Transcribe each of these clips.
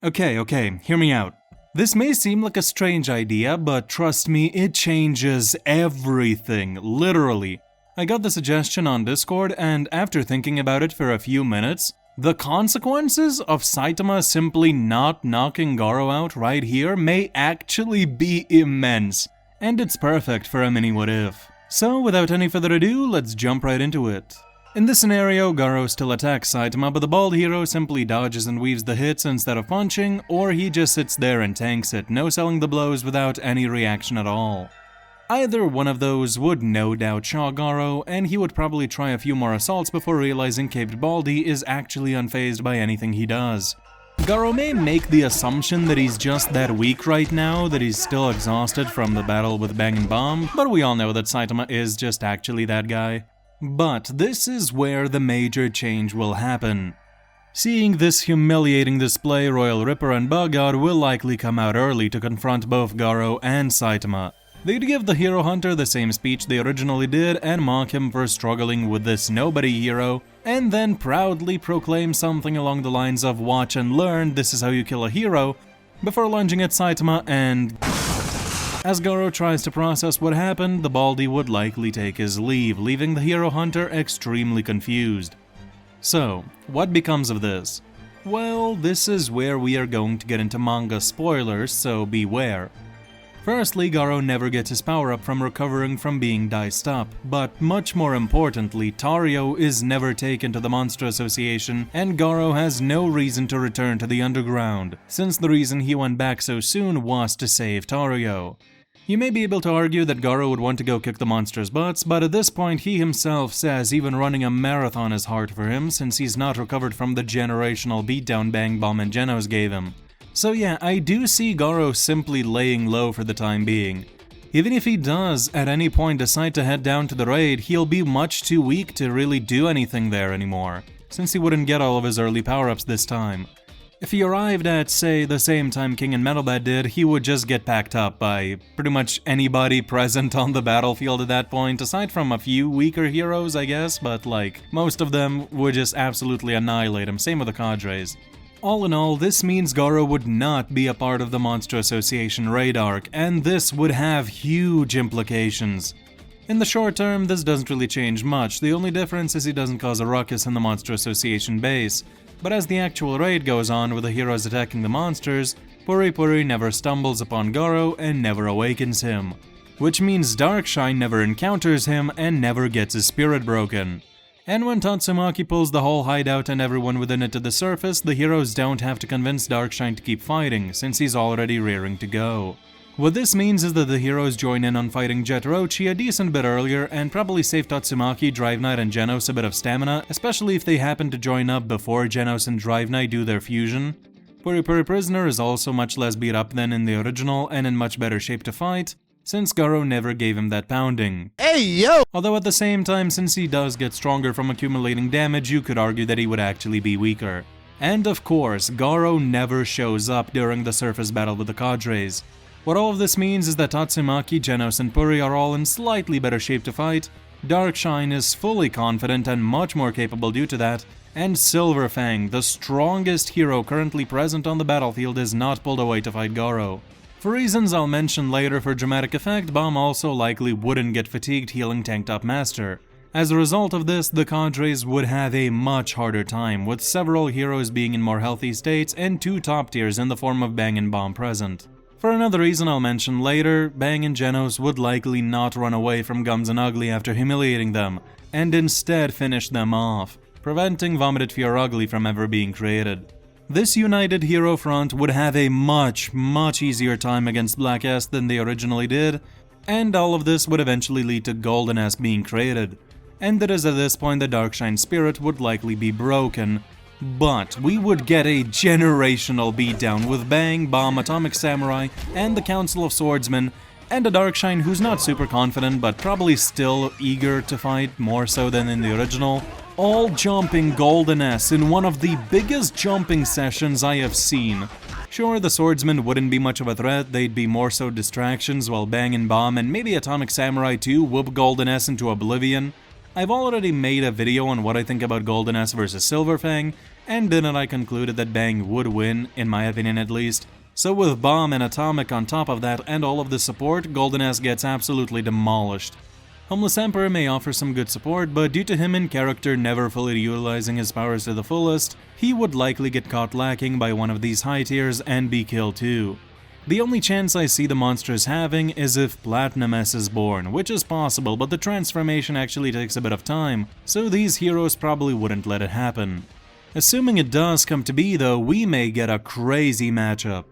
Okay, hear me out. This may seem like a strange idea, but trust me, it changes everything, literally. I got the suggestion on Discord, and after thinking about it for a few minutes, the consequences of Saitama simply not knocking Garou out right here may actually be immense, and it's perfect for a mini what if. So without any further ado, let's jump right into it. In this scenario, Garo still attacks Saitama, but the bald hero simply dodges and weaves the hits instead of punching, or he just sits there and tanks it, no-selling the blows without any reaction at all. Either one of those would no doubt shock Garo, and he would probably try a few more assaults before realizing Caped Baldy is actually unfazed by anything he does. Garo may make the assumption that he's just that weak right now, that he's still exhausted from the battle with Bang & Bomb, but we all know that Saitama is just actually that guy. But this is where the major change will happen. Seeing this humiliating display, Royal Ripper and Bug God will likely come out early to confront both Garo and Saitama. They'd give the hero hunter the same speech they originally did and mock him for struggling with this nobody hero, and then proudly proclaim something along the lines of "watch and learn, this is how you kill a hero," before lunging at Saitama and... As Garo tries to process what happened, the Baldy would likely take his leave, leaving the hero hunter extremely confused. So, what becomes of this? Well, this is where we are going to get into manga spoilers, so beware. Firstly, Garo never gets his power-up from recovering from being diced up, but much more importantly, Tario is never taken to the Monster Association, and Garo has no reason to return to the underground, since the reason he went back so soon was to save Tario. You may be able to argue that Garo would want to go kick the monsters' butts, but at this point he himself says even running a marathon is hard for him since he's not recovered from the generational beatdown Bang Bomb and Genos gave him. So yeah, I do see Garo simply laying low for the time being. Even if he does at any point decide to head down to the raid, he'll be much too weak to really do anything there anymore, since he wouldn't get all of his early power-ups this time. If he arrived at, say, the same time King and Metalbat did, he would just get packed up by pretty much anybody present on the battlefield at that point, aside from a few weaker heroes, I guess, but like, most of them would just absolutely annihilate him, same with the cadres. All in all, this means Garo would not be a part of the Monster Association raid arc, and this would have huge implications. In the short term, this doesn't really change much, the only difference is he doesn't cause a ruckus in the Monster Association base. But as the actual raid goes on with the heroes attacking the monsters, Puri never stumbles upon Garo and never awakens him. Which means Darkshine never encounters him and never gets his spirit broken. And when Tatsumaki pulls the whole hideout and everyone within it to the surface, the heroes don't have to convince Darkshine to keep fighting, since he's already rearing to go. What this means is that the heroes join in on fighting Jetrochi a decent bit earlier and probably save Tatsumaki, Drive Knight, and Genos a bit of stamina, especially if they happen to join up before Genos and Drive Knight do their fusion. Puri Prisoner is also much less beat up than in the original and in much better shape to fight, since Garo never gave him that pounding. Hey yo! Although at the same time, since he does get stronger from accumulating damage, you could argue that he would actually be weaker. And of course, Garo never shows up during the surface battle with the cadres. What all of this means is that Tatsumaki, Genos, and Puri are all in slightly better shape to fight, Darkshine is fully confident and much more capable due to that, and Silverfang, the strongest hero currently present on the battlefield, is not pulled away to fight Garo. For reasons I'll mention later for dramatic effect, Bomb also likely wouldn't get fatigued healing Tanktop Master. As a result of this, the cadres would have a much harder time, with several heroes being in more healthy states and two top tiers in the form of Bang and Bomb present. For another reason I'll mention later, Bang and Genos would likely not run away from Gums and Ugly after humiliating them, and instead finish them off, preventing Vomited Fear Ugly from ever being created. This united hero front would have a much easier time against Black S than they originally did, and all of this would eventually lead to Golden S being created. And it is at this point the Darkshine spirit would likely be broken, but we would get a generational beatdown with Bang, Bomb, Atomic Samurai, and the Council of Swordsmen, and a Darkshine who's not super confident but probably still eager to fight, more so than in the original, all jumping Golden S in one of the biggest jumping sessions I have seen. Sure, the Swordsmen wouldn't be much of a threat, they'd be more so distractions while Bang and Bomb and maybe Atomic Samurai too whoop Golden S into oblivion. I've already made a video on what I think about Golden S versus Silverfang, And then I concluded that Bang would win, in my opinion at least. So with Bomb and Atomic on top of that and all of the support, Golden S gets absolutely demolished. Homeless Emperor may offer some good support, but due to him in character never fully utilizing his powers to the fullest, he would likely get caught lacking by one of these high tiers and be killed too. The only chance I see the monsters having is if Platinum S is born, which is possible, but the transformation actually takes a bit of time, so these heroes probably wouldn't let it happen. Assuming it does come to be though, we may get a crazy matchup.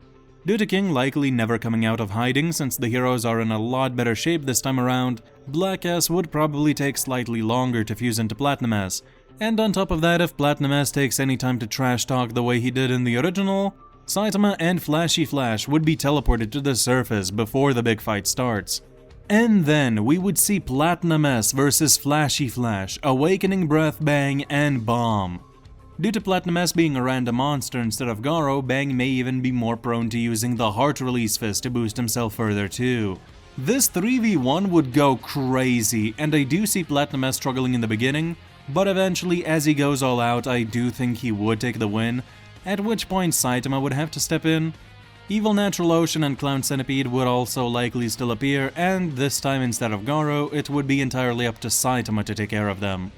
Due to King likely never coming out of hiding since the heroes are in a lot better shape this time around, Black S would probably take slightly longer to fuse into Platinum S, and on top of that, if Platinum S takes any time to trash talk the way he did in the original, Saitama and Flashy Flash would be teleported to the surface before the big fight starts. And then we would see Platinum S versus Flashy Flash, Awakening Breath, Bang, and Bomb. Due to Platinum S being a random monster instead of Garo, Bang may even be more prone to using the Heart Release Fist to boost himself further too. This 3v1 would go crazy, and I do see Platinum S struggling in the beginning, but eventually as he goes all out I do think he would take the win, at which point Saitama would have to step in. Evil Natural Ocean and Clown Centipede would also likely still appear, and this time instead of Garo, it would be entirely up to Saitama to take care of them.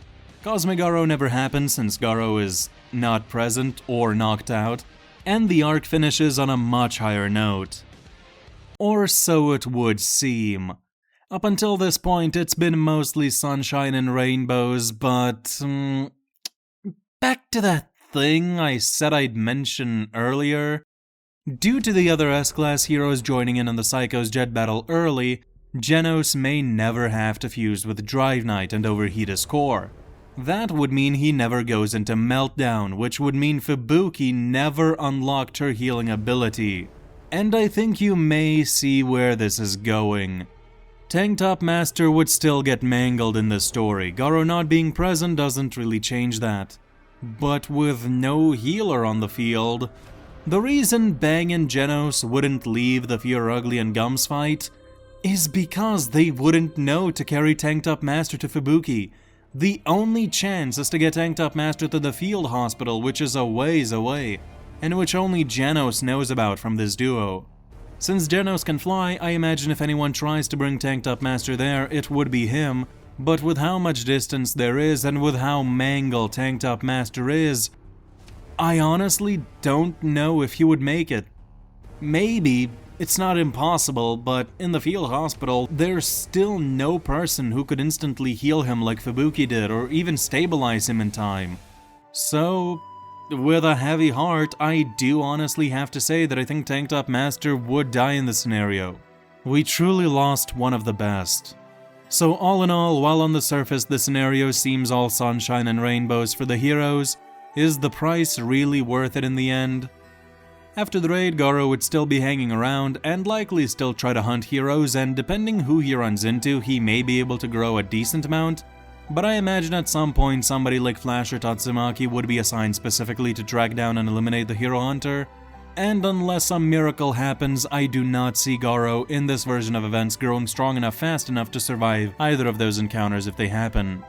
Cosmic Garo never happens since Garo is not present or knocked out, and the arc finishes on a much higher note. Or so it would seem. Up until this point it's been mostly sunshine and rainbows, but back to that thing I said I'd mention earlier. Due to the other S-Class heroes joining in on the Psycho's jet battle early, Genos may never have to fuse with Drive Knight and overheat his core. That would mean he never goes into Meltdown, which would mean Fubuki never unlocked her healing ability. And I think you may see where this is going. Tanktop Master would still get mangled in this story. Garo not being present doesn't really change that. But with no healer on the field, the reason Bang and Genos wouldn't leave the Fear Ugly and Gums fight is because they wouldn't know to carry Tanktop Master to Fubuki. The only chance is to get Tanktop Master to the field hospital, which is a ways away, and which only Genos knows about from this duo. Since Genos can fly, I imagine if anyone tries to bring Tanktop Master there, it would be him, but with how much distance there is and with how mangled Tanktop Master is, I honestly don't know if he would make it. Maybe. It's not impossible, but in the field hospital, there's still no person who could instantly heal him like Fubuki did, or even stabilize him in time. So, with a heavy heart, I do honestly have to say that I think Tanktop Master would die in this scenario. We truly lost one of the best. So all in all, while on the surface the scenario seems all sunshine and rainbows for the heroes, is the price really worth it in the end? After the raid, Garo would still be hanging around and likely still try to hunt heroes, and depending who he runs into, he may be able to grow a decent amount, but I imagine at some point somebody like Flash or Tatsumaki would be assigned specifically to track down and eliminate the hero hunter, and unless some miracle happens, I do not see Garo in this version of events growing strong enough fast enough to survive either of those encounters if they happen.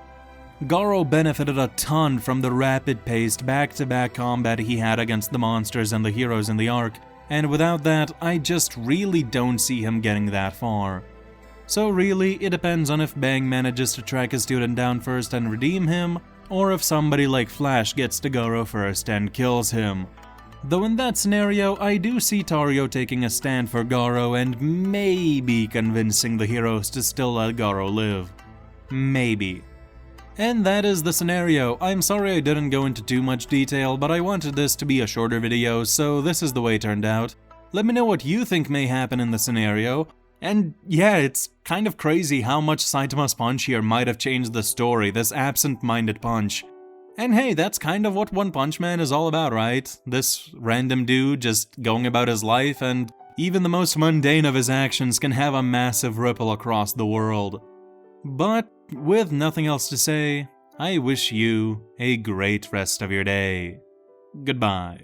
Garo benefited a ton from the rapid-paced back-to-back combat he had against the monsters and the heroes in the arc, and without that, I just really don't see him getting that far. So really, it depends on if Bang manages to track his student down first and redeem him, or if somebody like Flash gets to Garo first and kills him. Though in that scenario, I do see Tario taking a stand for Garo and maybe convincing the heroes to still let Garo live. Maybe. And that is the scenario. I'm sorry I didn't go into too much detail, but I wanted this to be a shorter video, so this is the way it turned out. Let me know what you think may happen in the scenario. And yeah, it's kind of crazy how much Saitama's punch here might have changed the story, this absent-minded punch. And hey, that's kind of what One Punch Man is all about, right? This random dude just going about his life, and even the most mundane of his actions can have a massive ripple across the world. But with nothing else to say, I wish you a great rest of your day. Goodbye.